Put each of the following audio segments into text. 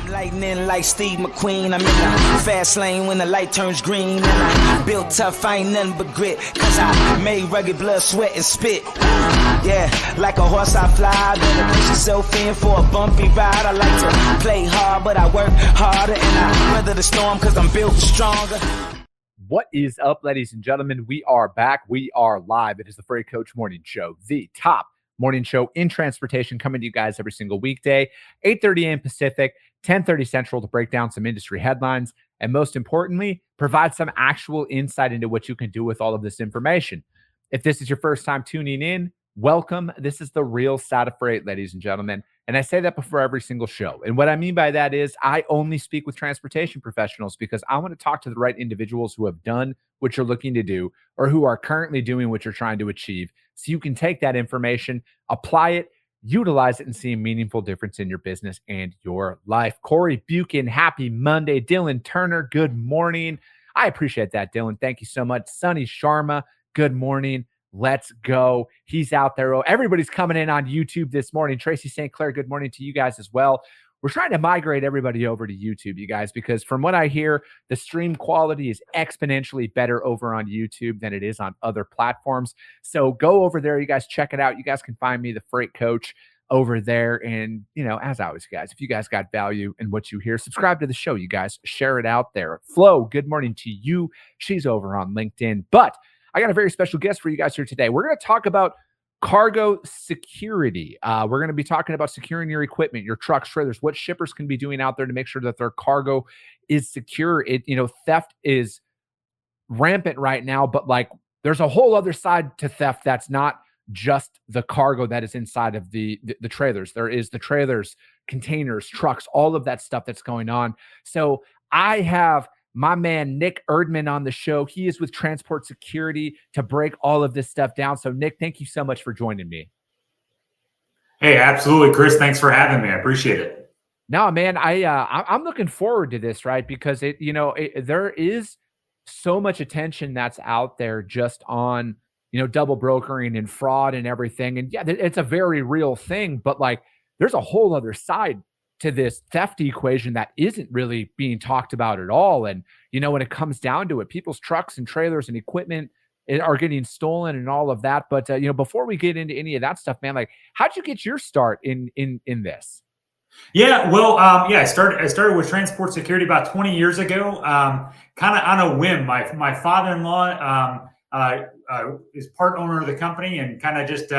Lightning like Steve McQueen. I'm in the fast lane when the light turns green. And I built tough, I ain't nothing but grit. Cause I made rugged blood, sweat, and spit. Yeah, like a horse I fly. Better push yourself in for a bumpy ride. I like to play hard, but I work harder. And I weather the storm cause I'm built stronger. What is up, ladies and gentlemen? We are back. We are live. It is the Freight Coach Morning Show, the top morning show in transportation, coming to you guys every single weekday, 8:30 a.m. Pacific, 10:30 Central, to break down some industry headlines and, most importantly, provide some actual insight into what you can do with all of this information. If this is your first time tuning in, welcome. This is the real side of freight, ladies and gentlemen. And I say that before every single show. And what I mean by that is I only speak with transportation professionals because I want to talk to the right individuals who have done what you're looking to do or who are currently doing what you're trying to achieve. So you can take that information, apply it, utilize it, and see a meaningful difference in your business and your life. Corey Buchan, happy Monday. Dylan Turner, good morning. I appreciate that, Dylan. Thank you so much. Sunny Sharma, good morning. Let's go. He's out there. Oh, everybody's coming in on YouTube this morning. Tracy St. Clair, good morning to you guys as well. We're trying to migrate everybody over to YouTube, you guys, because from what I hear, the stream quality is exponentially better over on YouTube than it is on other platforms. So go over there. You guys check it out. You guys can find me, the Freight Coach, over there. And, you know, as always, guys, if you guys got value in what you hear, subscribe to the show, you guys. Share it out there. Flo, good morning to you. She's over on LinkedIn. But I got a very special guest for you guys here today. We're going to talk about cargo security. We're going to be talking about securing your equipment, your trucks, trailers, what shippers can be doing out there to make sure that their cargo is secure. Theft is rampant right now, but like there's a whole other side to theft that's not just the cargo that is inside of the trailers. There is the trailers, containers, trucks, all of that stuff that's going on. So I have my man, Nick Erdmann, on the show. He is with Transport Security to break all of this stuff down. So, Nick, thank you so much for joining me. Hey, absolutely, Chris. Thanks for having me. I appreciate it. No, man, I'm looking forward to this, right? Because there is so much attention that's out there just on, double brokering and fraud and everything. And yeah, it's a very real thing, but like there's a whole other side to this theft equation that isn't really being talked about at all. And, when it comes down to it, people's trucks and trailers and equipment are getting stolen and all of that. But, before we get into any of that stuff, man, like how'd you get your start in this? Yeah, well, I started with Transport Security about 20 years ago, kind of on a whim. My father-in-law is part owner of the company and kind of just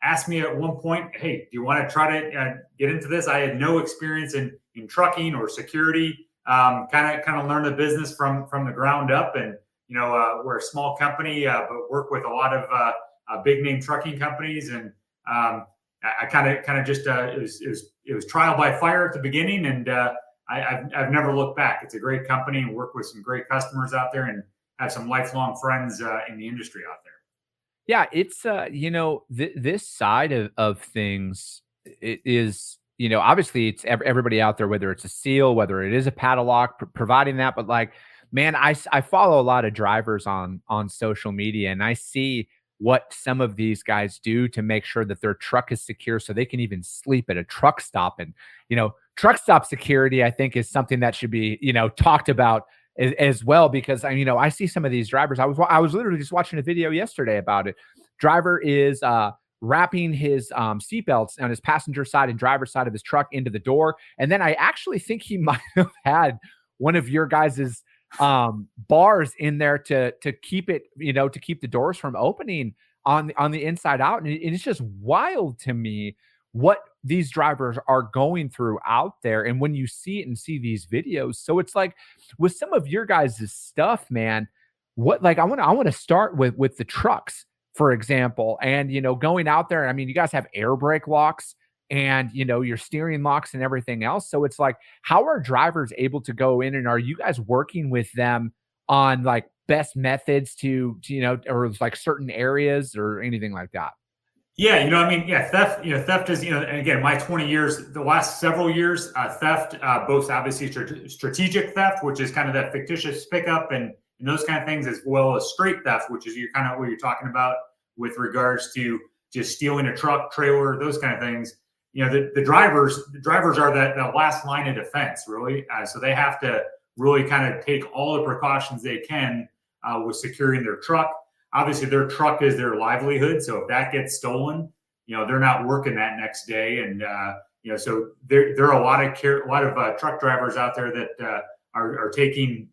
asked me at one point, hey, do you want to try to get into this? I had no experience in trucking or security, kind of learn the business from the ground up. And, we're a small company, but work with a lot of big name trucking companies. And I kind of just, it was trial by fire at the beginning. And I've never looked back. It's a great company and work with some great customers out there and have some lifelong friends in the industry out there. Yeah, it's this side of things is obviously it's everybody out there, whether it's a seal, whether it is a padlock, providing that. But like, man, I follow a lot of drivers on social media, and I see what some of these guys do to make sure that their truck is secure, so they can even sleep at a truck stop. And truck stop security, I think, is something that should be talked about as well, because I see some of these drivers. I was literally just watching a video yesterday about it. Driver is wrapping his seatbelts on his passenger side and driver's side of his truck into the door, and then I actually think he might have had one of your guys's bars in there to keep it, to keep the doors from opening on the inside out, and it's just wild to me what these drivers are going through out there. And when you see it and see these videos, so it's like with some of your guys' stuff, man, I want to start with the trucks, for example, and, going out there. I mean, you guys have air brake locks and, your steering locks and everything else. So it's like, how are drivers able to go in, and are you guys working with them on like best methods to or like certain areas or anything like that? Yeah, theft is, and again, my 20 years, the last several years, theft, both obviously strategic theft, which is kind of that fictitious pickup and those kind of things, as well as straight theft, which is kind of what you're talking about with regards to just stealing a truck, trailer, those kind of things. the drivers are that last line of defense, really. So they have to really kind of take all the precautions they can with securing their truck. Obviously, their truck is their livelihood. So if that gets stolen, they're not working that next day. And, so there are a lot of truck drivers out there that are taking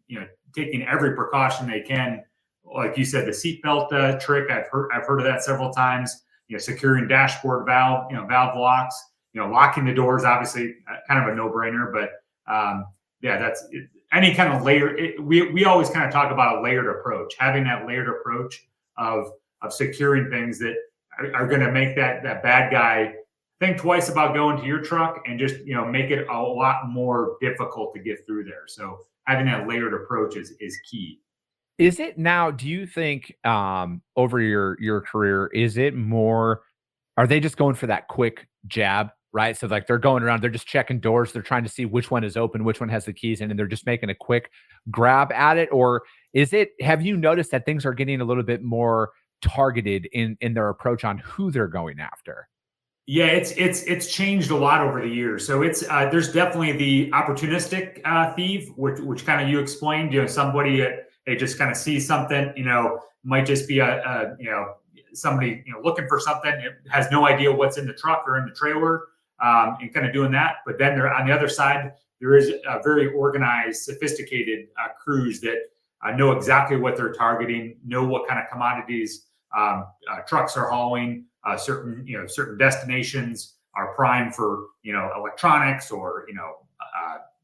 every precaution they can. Like you said, the seatbelt trick, I've heard of that several times. Securing dashboard valve locks. Locking the doors, obviously, kind of a no-brainer. But that's any kind of layer. We always kind of talk about a layered approach. Having that layered approach of securing things that are going to make that bad guy think twice about going to your truck and just make it a lot more difficult to get through there. So having that layered approach is key. Is it now, do you think over your career, is it more, are they just going for that quick jab, right? So like they're going around, they're just checking doors, they're trying to see which one is open, which one has the keys in, and they're just making a quick grab at it? Or have you noticed that things are getting a little bit more targeted in their approach on who they're going after? Yeah, it's changed a lot over the years. So there's definitely the opportunistic thief, which kind of you explained. Somebody they just kind of see something. Might just be somebody looking for something. It has no idea what's in the truck or in the trailer, and kind of doing that. But then on the other side, there is a very organized, sophisticated crews that know exactly what they're targeting, know what kind of commodities trucks are hauling. Certain destinations are prime for electronics or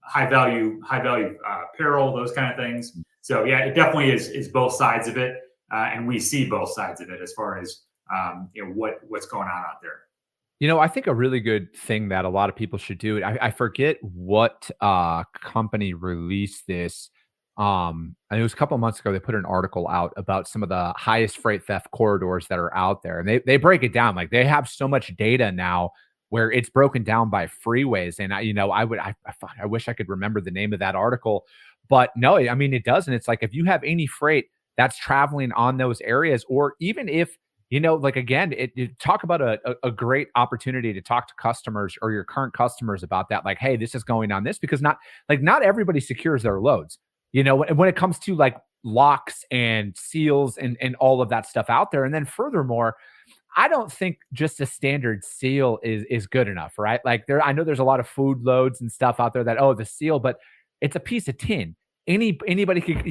high value apparel, those kind of things. So yeah, it definitely is both sides of it, and we see both sides of it as far as what's going on out there. I think a really good thing that a lot of people should do. I forget what company released this. And it was a couple of months ago. They put an article out about some of the highest freight theft corridors that are out there, and they break it down. Like they have so much data now where it's broken down by freeways. And I wish I could remember the name of that article, but no, I mean it does. And it's like if you have any freight that's traveling on those areas, or even if like again, it talk about a great opportunity to talk to customers or your current customers about that. Like, hey, this is going on this, because not everybody secures their loads. When it comes to like locks and seals and all of that stuff out there. And then furthermore, I don't think just a standard seal is good enough, right? Like I know there's a lot of food loads and stuff out there that, the seal, but it's a piece of tin. Anybody could,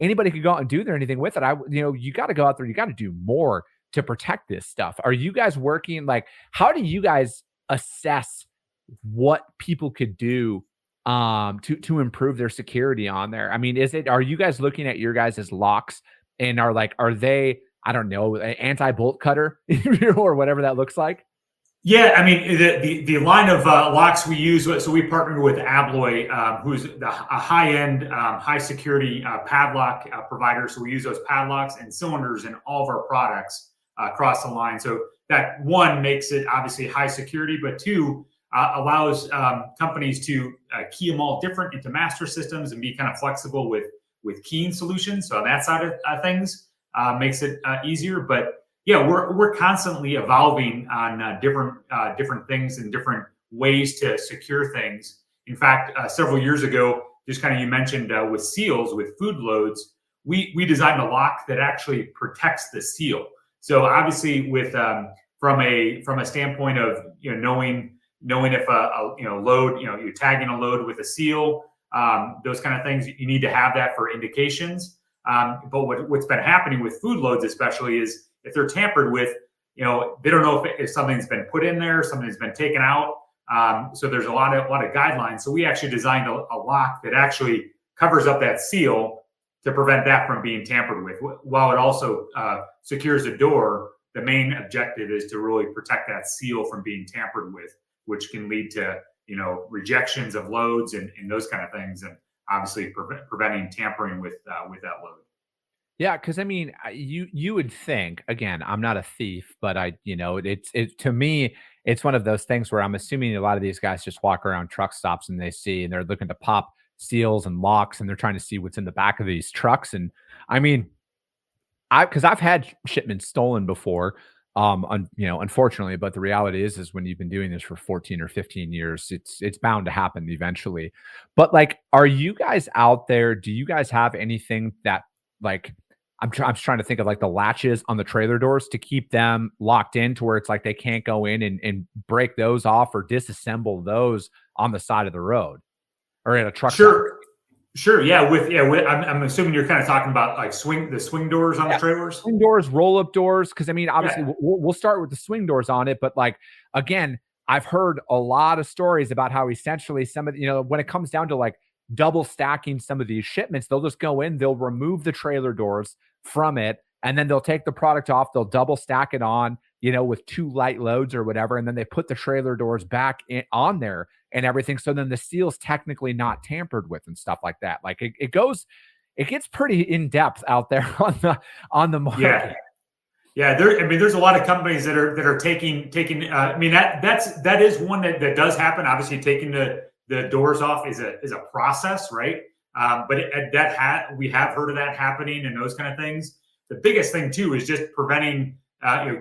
anybody could go out and do anything with it. You got to go out there. You got to do more to protect this stuff. Are you guys working? Like, how do you guys assess what people could do to improve their security on there? I mean, are you guys looking at your guys' locks and are they, I don't know, anti-bolt cutter or whatever that looks like? Yeah, I mean the line of locks we use. So we partnered with ABLOY, who's a high-end, high security padlock provider. So we use those padlocks and cylinders in all of our products across the line. So that one makes it obviously high security, but two allows companies to key them all different into master systems and be kind of flexible with keying solutions. So on that side of things, makes it easier. But yeah, we're constantly evolving on different things and different ways to secure things. In fact, several years ago, just kind of you mentioned with seals, with food loads, we designed a lock that actually protects the seal. So obviously, with from a standpoint of knowing if a load, you're tagging a load with a seal, those kind of things, you need to have that for indications. But what's been happening with food loads, especially, is if they're tampered with, they don't know if something's been put in there, something's been taken out. So there's a lot of guidelines. So we actually designed a lock that actually covers up that seal to prevent that from being tampered with. While it also secures the door, the main objective is to really protect that seal from being tampered with, which can lead to rejections of loads and those kind of things, and obviously preventing tampering with that load. Yeah, because I mean, you would think, again, I'm not a thief, but it's to me, it's one of those things where I'm assuming a lot of these guys just walk around truck stops and they're looking to pop seals and locks, and they're trying to see what's in the back of these trucks. And I mean, because I've had shipments stolen before, Unfortunately, but the reality is when you've been doing this for 14 or 15 years, it's bound to happen eventually. But like, are you guys out there? Do you guys have anything that like I'm just trying to think of like the latches on the trailer doors to keep them locked in to where it's like they can't go in and break those off or disassemble those on the side of the road or in a truck stop? Sure. Sure. Yeah. I'm assuming you're kind of talking about like the swing doors on the trailers. Swing doors, roll up doors. Because I mean, obviously, Yeah. we'll start with the swing doors on it, but like again, I've heard a lot of stories about how essentially some of when it comes down to like double stacking some of these shipments, they'll just go in, they'll remove the trailer doors from it, and then they'll take the product off, they'll double stack it on, with 2 light loads or whatever, and then they put the trailer doors back on there and everything. So then the seal's technically not tampered with and stuff like that. Like it gets pretty in depth out there on the market. Yeah. Yeah, there's a lot of companies that are taking. That is one that does happen. Obviously, taking the doors off is a process, right? We have heard of that happening and those kind of things. The biggest thing too is just preventing,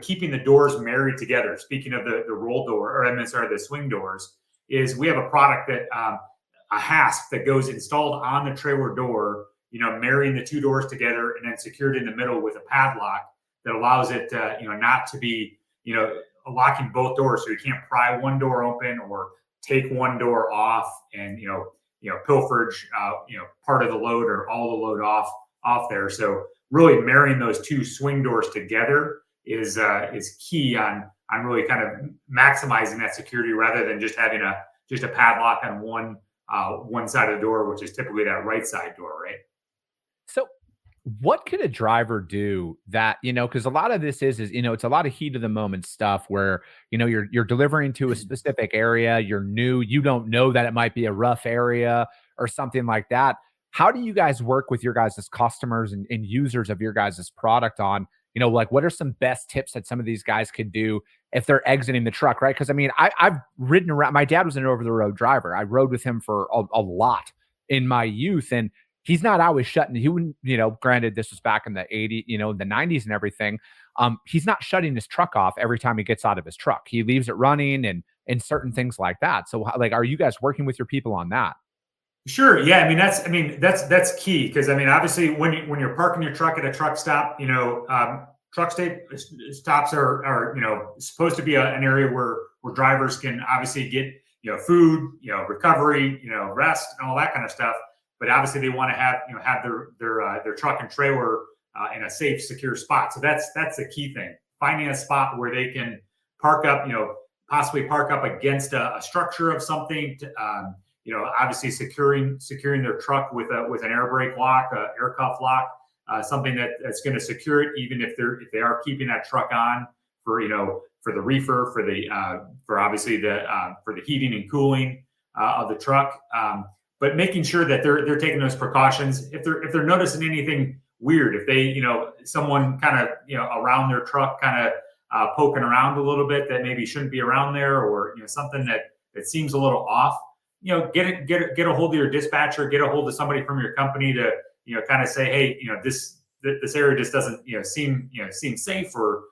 keeping the doors married together. Speaking of the roll door, the swing doors, is we have a product that a hasp that goes installed on the trailer door, marrying the 2 doors together and then secured in the middle with a padlock that allows it, not to be, locking both doors, so you can't pry one door open or take one door off and pilferage, part of the load or all the load off there. So really marrying those 2 swing doors together is key on really kind of maximizing that security rather than just having a padlock on one side of the door, which is typically that right side door, right? So what could a driver do that, because a lot of this is it's a lot of heat of the moment stuff where, you're delivering to a specific area, you're new, you don't know that it might be a rough area or something like that. How do you guys work with your guys as customers and users of your guys' product on, like what are some best tips that some of these guys could do if they're exiting the truck, right? Because I mean, I've ridden around, my dad was an over-the-road driver. I rode with him for a lot in my youth, and he's not always shutting. He wouldn't, granted this was back in the 80s, the 90s and everything. He's not shutting his truck off every time he gets out of his truck. He leaves it running and certain things like that. So like, are you guys working with your people on that? Sure. Yeah. That's key. Because obviously when you're parking your truck at a truck stop, stops are supposed to be an area where drivers can obviously get, food, recovery, rest and all that kind of stuff. But obviously they want to have their truck and trailer in a safe, secure spot. So that's the key thing. Finding a spot where they can park up, possibly park up against a structure of something. Obviously securing their truck with an air brake lock, air cuff lock, something that's going to secure it, even if they are keeping that truck on for the reefer, for obviously for the heating and cooling of the truck. But making sure that they're taking those precautions. If they're noticing anything weird, if they someone kind of around their truck kind of poking around a little bit that maybe shouldn't be around there, or something that seems a little off, get a hold of your dispatcher, get a hold of somebody from your company to kind of say, hey, this area just doesn't seem safe, or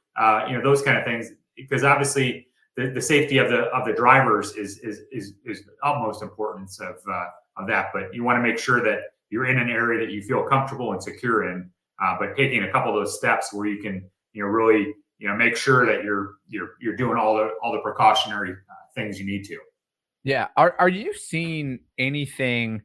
those kind of things, because obviously the safety of the drivers is utmost importance of that. But you want to make sure that you're in an area that you feel comfortable and secure in, but taking a couple of those steps where you can really make sure that you're doing all the precautionary things you need to. Yeah. Are you seeing anything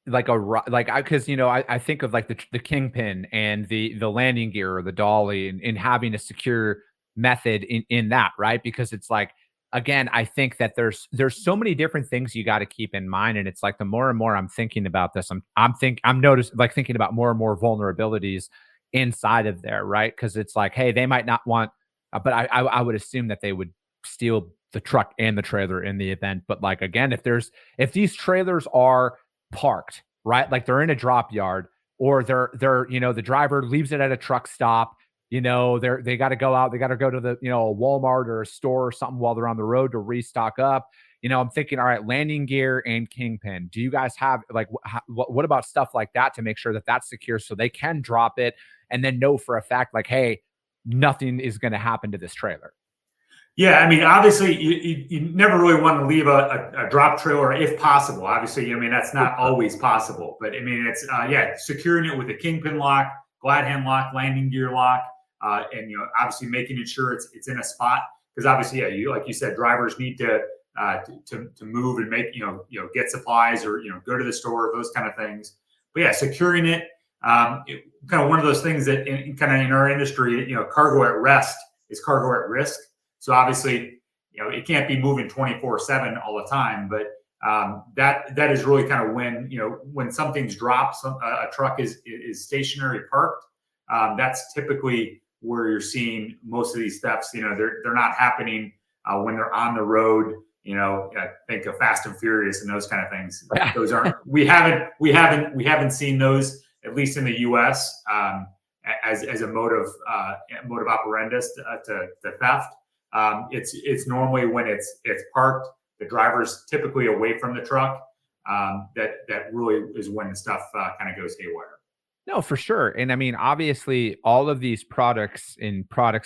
like because I think of like the kingpin and the landing gear or the dolly and having a secure method in that, right? Because it's like, again, I think that there's so many different things you got to keep in mind, and it's like the more and more I'm thinking about this, I'm thinking about more and more vulnerabilities inside of there, right? Because it's like, hey, they might not want, but I would assume that they would steal the truck and the trailer in the event. But like, again, if these trailers are parked, right, like they're in a drop yard, or they're the driver leaves it at a truck stop, they got to go out, they got to go to the a Walmart or a store or something while they're on the road to restock up. I'm thinking, all right, landing gear and kingpin. Do you guys have like what about stuff like that to make sure that that's secure so they can drop it and then know for a fact, like, hey, nothing is going to happen to this trailer. Yeah, I mean, obviously, you never really want to leave a drop trailer if possible. Obviously, I mean, that's not always possible. But, I mean, it's, securing it with a kingpin lock, glad hand lock, landing gear lock, and, obviously making sure it's in a spot. Because, obviously, like you said, drivers need to move and make, get supplies or, go to the store, those kind of things. But, yeah, securing it, kind of one of those things that in our industry, cargo at rest is cargo at risk. So obviously, it can't be moving 24/7 all the time, but that is really kind of when something's dropped, a truck is stationary parked. That's typically where you're seeing most of these thefts. They're not happening when they're on the road. I think of Fast and Furious and those kind of things. Those aren't. We haven't seen those, at least in the U.S. As a mode of operandus to theft. It's normally when it's parked, the driver's typically away from the truck. That really is when the stuff kind of goes haywire. No, for sure. And I mean, obviously, all of these products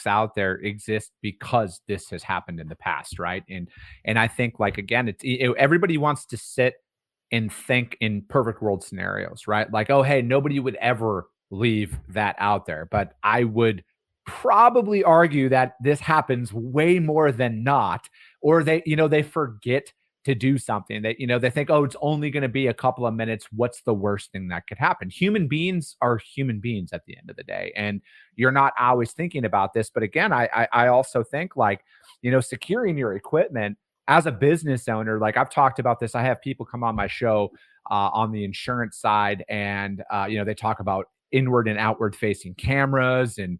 out there exist because this has happened in the past, right? And I think, like, again, everybody wants to sit and think in perfect world scenarios, right? Like, oh, hey, nobody would ever leave that out there, but I would probably argue that this happens way more than not, or they forget to do something that, they think, oh, it's only going to be a couple of minutes. What's the worst thing that could happen? Human beings are human beings at the end of the day. And you're not always thinking about this. But again, I also think, like, securing your equipment as a business owner, like I've talked about this. I have people come on my show on the insurance side, and they talk about inward and outward facing cameras and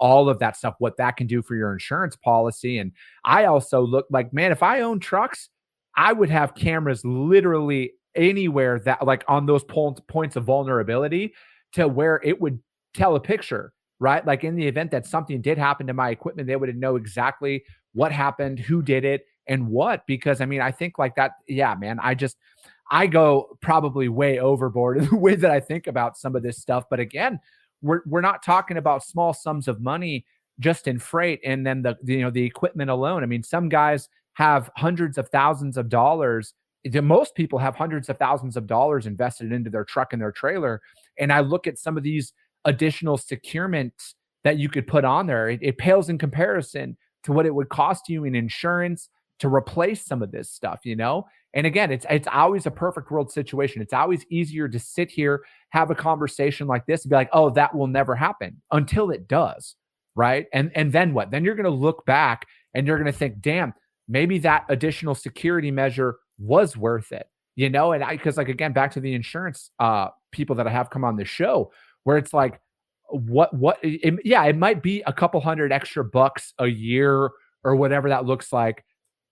all of that stuff, what that can do for your insurance policy. And I also look like, man, if I own trucks, I would have cameras literally anywhere that, like, on those points of vulnerability, to where it would tell a picture, right? Like, in the event that something did happen to my equipment, they would know exactly what happened, who did it, and what. Because I mean, I think like that, yeah, man, I go probably way overboard in the way that I think about some of this stuff. But again, we're not talking about small sums of money just in freight and then the equipment alone. I mean, some guys have hundreds of thousands of dollars. Most people have hundreds of thousands of dollars invested into their truck and their trailer. And I look at some of these additional securements that you could put on there. It pales in comparison to what it would cost you in insurance to replace some of this stuff, And again, it's always a perfect world situation. It's always easier to sit here, have a conversation like this and be like, oh, that will never happen, until it does, right? And then what? Then you're going to look back and you're going to think, damn, maybe that additional security measure was worth it, And because, like, again, back to the insurance people that I have come on the show, where it's like, it might be a couple hundred extra bucks a year or whatever that looks like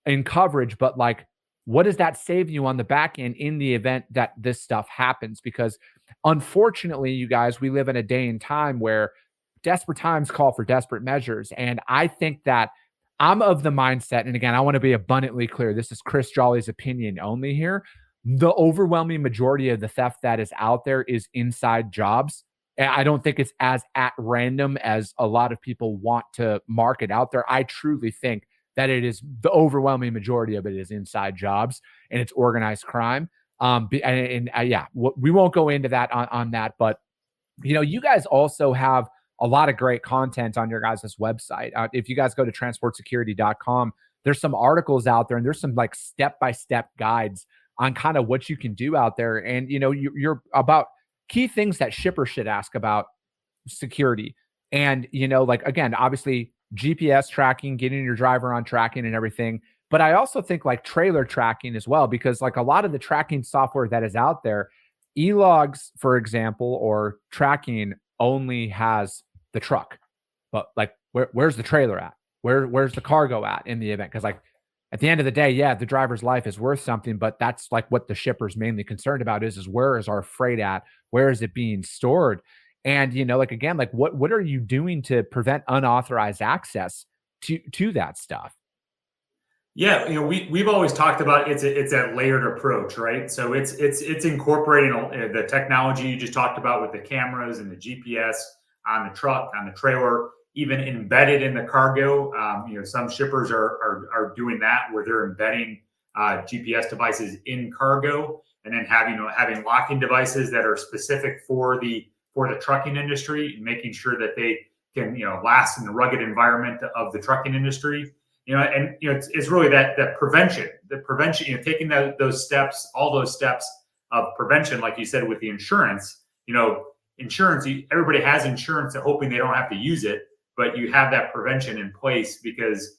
in coverage, but, like, what does that save you on the back end in the event that this stuff happens? Because unfortunately, you guys, we live in a day and time where desperate times call for desperate measures. And I think that I'm of the mindset, and again, I want to be abundantly clear, this is Chris Jolly's opinion only here. The overwhelming majority of the theft that is out there is inside jobs. And I don't think it's as at random as a lot of people want to mark it out there. I truly think that it is, the overwhelming majority of it is inside jobs and it's organized crime. We won't go into that on that, but you guys also have a lot of great content on your guys' website. If you guys go to transportsecurity.com, there's some articles out there and there's some, like, step-by-step guides on kind of what you can do out there. And, you're about key things that shippers should ask about security. And, like, again, obviously GPS tracking, getting your driver on tracking and everything. But I also think, like, trailer tracking as well, because, like, a lot of the tracking software that is out there, eLogs, for example, or tracking only has the truck, but, like, where's the trailer at? Where's the cargo at in the event? Because, like, at the end of the day, yeah, the driver's life is worth something, but that's, like, what the shipper's mainly concerned about is where is our freight at? Where is it being stored? And, like, again, like, what are you doing to prevent unauthorized access to that stuff? Yeah, we've always talked about it's that layered approach, right? So it's incorporating the technology you just talked about with the cameras and the GPS on the truck, on the trailer. even embedded in the cargo. Some shippers are doing that where they're embedding GPS devices in cargo, and then having locking devices that are specific for the trucking industry, and making sure that they can last in the rugged environment of the trucking industry. It's really that prevention, taking those steps, all those steps of prevention, like you said with the insurance. Insurance, everybody has insurance, hoping they don't have to use it, but you have that prevention in place because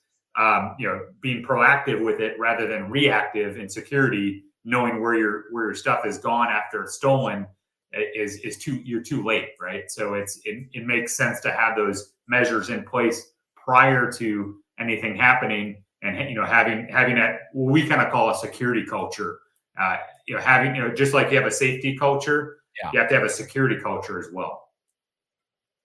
being proactive with it rather than reactive in security, knowing where your stuff is gone after it's stolen you're too late, right? So it makes sense to have those measures in place prior to anything happening, and having that, what we kind of call a security culture. Having just like you have a safety culture, you have to have a security culture as well.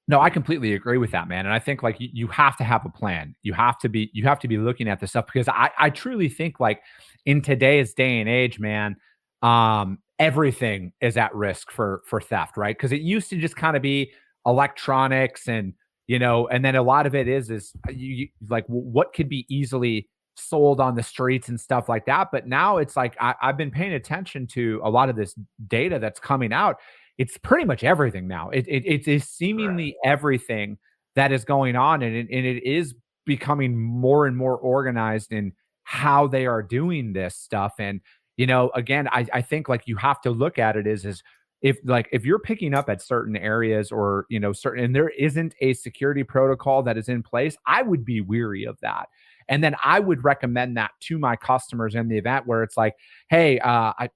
No, I completely agree with that, man. And I think like you have to have a plan. You have to be looking at this stuff, because I truly think like in today's day and age, man, everything is at risk for theft, right? Because it used to just kind of be electronics and and then a lot of it is you like what could be easily sold on the streets and stuff like that. But now it's like I've been paying attention to a lot of this data that's coming out. It's pretty much everything now. It is seemingly everything that is going on, and it is becoming more and more organized in how they are doing this stuff. And again, I think like you have to look at it is if you're picking up at certain areas or certain, and there isn't a security protocol that is in place, I would be weary of that. And then I would recommend that to my customers in the event where it's like, hey, I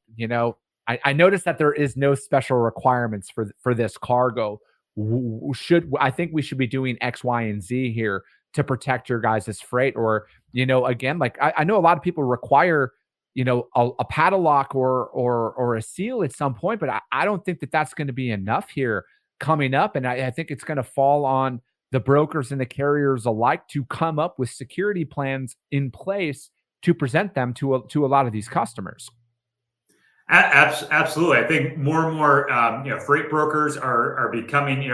noticed that there is no special requirements for this cargo. I think we should be doing X, Y, and Z here to protect your guys' freight? Or, again, like I know a lot of people require, a padlock or a seal at some point, but I don't think that that's going to be enough here coming up. And I think it's going to fall on the brokers and the carriers alike to come up with security plans in place to present them to a lot of these customers. Absolutely. I think more and more, freight brokers are becoming,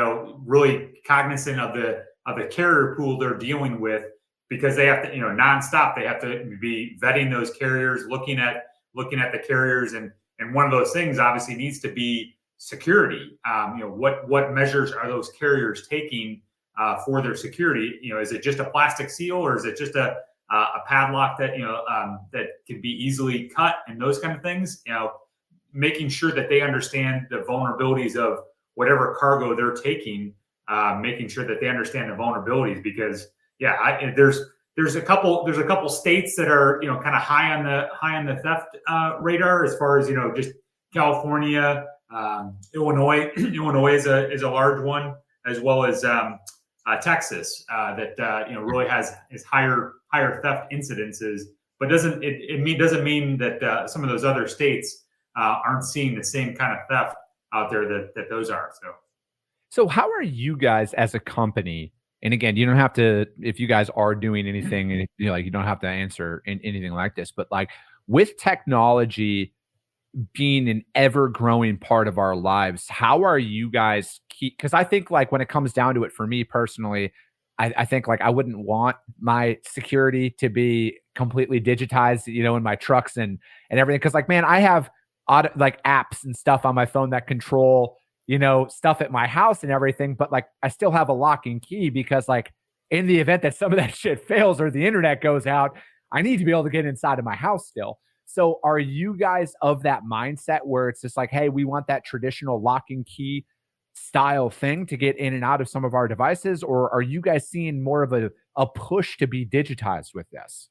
really cognizant of the carrier pool they're dealing with, because they have to, nonstop, they have to be vetting those carriers, looking at the carriers. And one of those things obviously needs to be security. What measures are those carriers taking for their security? Is it just a plastic seal, or is it just a padlock that, that can be easily cut, and those kind of things? Making sure that they understand the vulnerabilities of whatever cargo they're taking, making sure that they understand the vulnerabilities, because there's a couple states that are kind of high on the theft radar, as far as just California, Illinois. Illinois is a large one, as well as Texas, that really has higher theft incidences, but doesn't mean that some of those other states aren't seeing the same kind of theft out there that those are. So how are you guys as a company? And again, you don't have to, if you guys are doing anything, and you don't have to answer anything like this, but like with technology being an ever growing part of our lives, how are you guys because I think like when it comes down to it, for me personally, I think like I wouldn't want my security to be completely digitized, in my trucks and everything. Cause like, man, I have like apps and stuff on my phone that control, stuff at my house and everything, but like I still have a lock and key, because like in the event that some of that shit fails or the internet goes out, I need to be able to get inside of my house still. So are you guys of that mindset where it's just like, hey, we want that traditional lock and key style thing to get in and out of some of our devices? Or are you guys seeing more of a push to be digitized with this?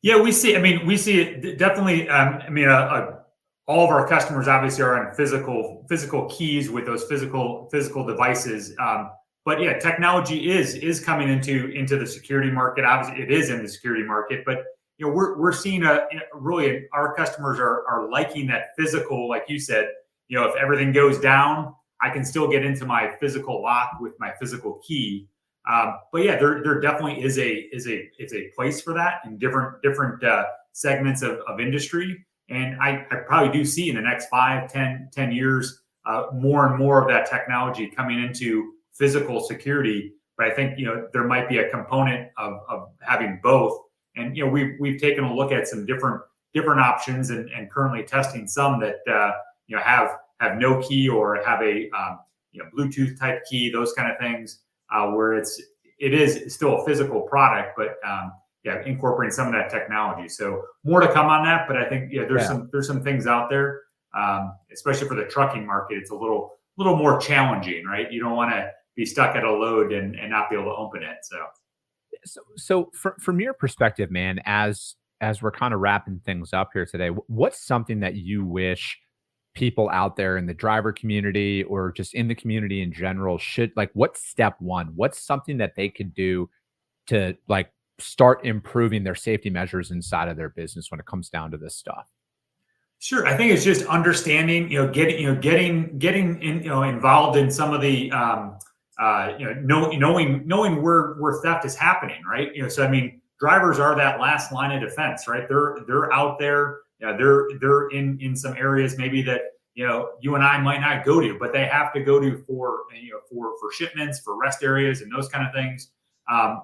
Yeah, we see it definitely. All of our customers obviously are on physical keys with those physical devices. But yeah, technology is coming into the security market. Obviously, it is in the security market, but we're seeing really our customers are liking that physical, like you said. If everything goes down, I can still get into my physical lock with my physical key. But yeah, there definitely is a place for that in different segments of industry. And I probably do see in the next 5, 10 years, more and more of that technology coming into physical security, But I think, there might be a component of having both. And, we've taken a look at some different options and currently testing some that, have no key or have a, Bluetooth type key, those kind of things, where it is still a physical product, but, incorporating some of that technology. So more to come on that, but I think, there's some things out there, especially for the trucking market. It's a little more challenging, right? You don't want to be stuck at a load and not be able to open it. So from your perspective, man, as we're kind of wrapping things up here today, what's something that you wish people out there in the driver community or just in the community in general should, like, what's step one? What's something that they could do to, like, start improving their safety measures inside of their business when it comes down to this stuff? Sure, I think it's just understanding, getting involved in some of the, knowing where theft is happening, right? So I mean, drivers are that last line of defense, right? They're out there, they're in some areas maybe that you and I might not go to, but they have to go to for shipments, for rest areas, and those kind of things.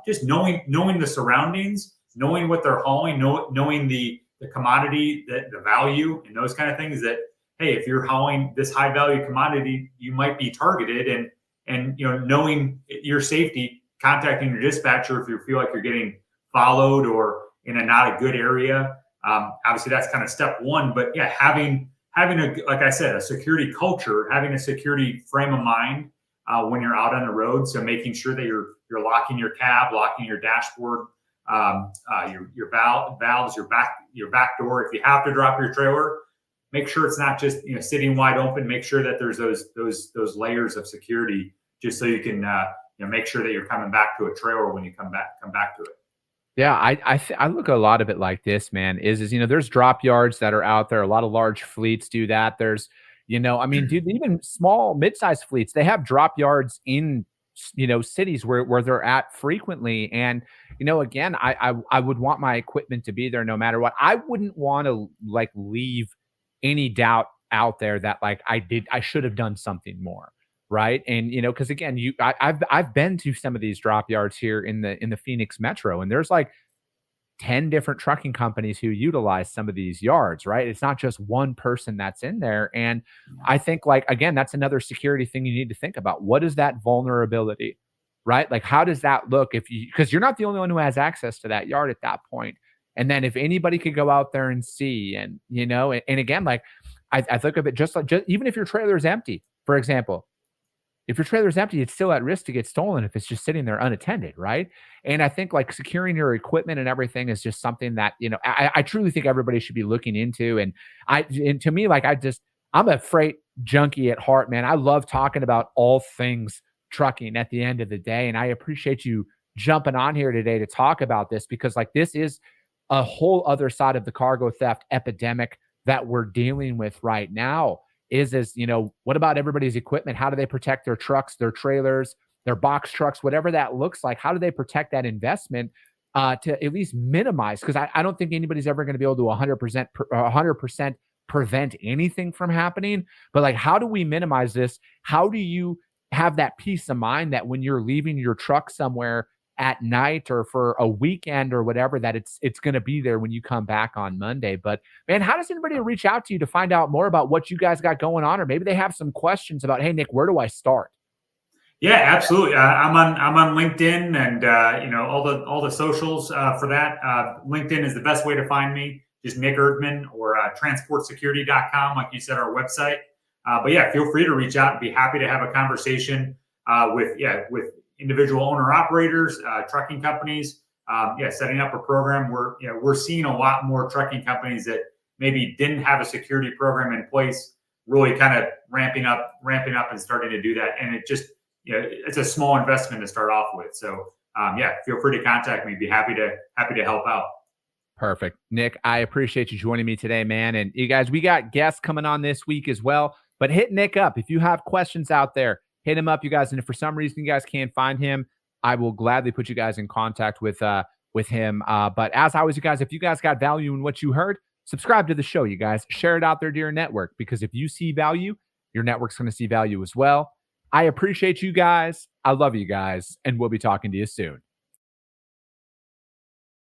Just knowing the surroundings, knowing what they're hauling, knowing the commodity, the value, and those kind of things. That, hey, if you're hauling this high value commodity, you might be targeted, and knowing your safety, contacting your dispatcher if you feel like you're getting followed or in a not a good area. Obviously, that's kind of step one. But yeah, having a, like I said, a security culture, having a security frame of mind when you're out on the road. So making sure that you're locking your cab, locking your dashboard, your valves, your back door. If you have to drop your trailer, make sure it's not just sitting wide open. Make sure that there's those layers of security, just so you can make sure that you're coming back to a trailer when you come back to it. Yeah, I look at a lot of it like this, man. Is there's drop yards that are out there. A lot of large fleets do that. There's I mean, dude, even small mid-sized fleets, they have drop yards in cities where they're at frequently. And again, I would want my equipment to be there no matter what. I wouldn't want to, like, leave any doubt out there that, like, I should have done something more, right? And because again, I've been to some of these drop yards here in the Phoenix metro, and there's like 10 different trucking companies who utilize some of these yards, right? It's not just one person that's in there. And I think, like, again, that's another security thing you need to think about. What is that vulnerability, right? Like, how does that look because you're not the only one who has access to that yard at that point. And then if anybody could go out there and see, and, and again, like, I think of it just even if your trailer is empty, for example. If your trailer is empty, it's still at risk to get stolen if it's just sitting there unattended, right? And I think, like, securing your equipment and everything is just something that I truly think everybody should be looking into. And to me, like, I'm a freight junkie at heart, man. I love talking about all things trucking at the end of the day, and I appreciate you jumping on here today to talk about this, because, like, this is a whole other side of the cargo theft epidemic that we're dealing with right now. Is what about everybody's equipment? How do they protect their trucks, their trailers, their box trucks, whatever that looks like? How do they protect that investment to at least minimize? Because I don't think anybody's ever going to be able to 100% prevent anything from happening. But, like, how do we minimize this? How do you have that peace of mind that when you're leaving your truck somewhere at night or for a weekend or whatever, that it's going to be there when you come back on Monday? But, man, how does anybody reach out to you to find out more about what you guys got going on? Or maybe they have some questions about, hey, Nick, where do I start? Yeah, absolutely. I'm on LinkedIn and all the socials for that. LinkedIn is the best way to find me. Just Nick Erdmann, or transportsecurity.com, like you said, our website. But yeah, feel free to reach out and be happy to have a conversation with individual owner operators, trucking companies. Setting up a program. We're seeing a lot more trucking companies that maybe didn't have a security program in place, really kind of ramping up and starting to do that. And it just, it's a small investment to start off with. So feel free to contact me. Be happy to help out. Perfect. Nick, I appreciate you joining me today, man. And you guys, we got guests coming on this week as well, but hit Nick up. If you have questions out there, hit him up, you guys. And if for some reason you guys can't find him, I will gladly put you guys in contact with him. But as always, you guys, if you guys got value in what you heard, subscribe to the show, you guys. Share it out there to your network, because if you see value, your network's going to see value as well. I appreciate you guys. I love you guys, and we'll be talking to you soon.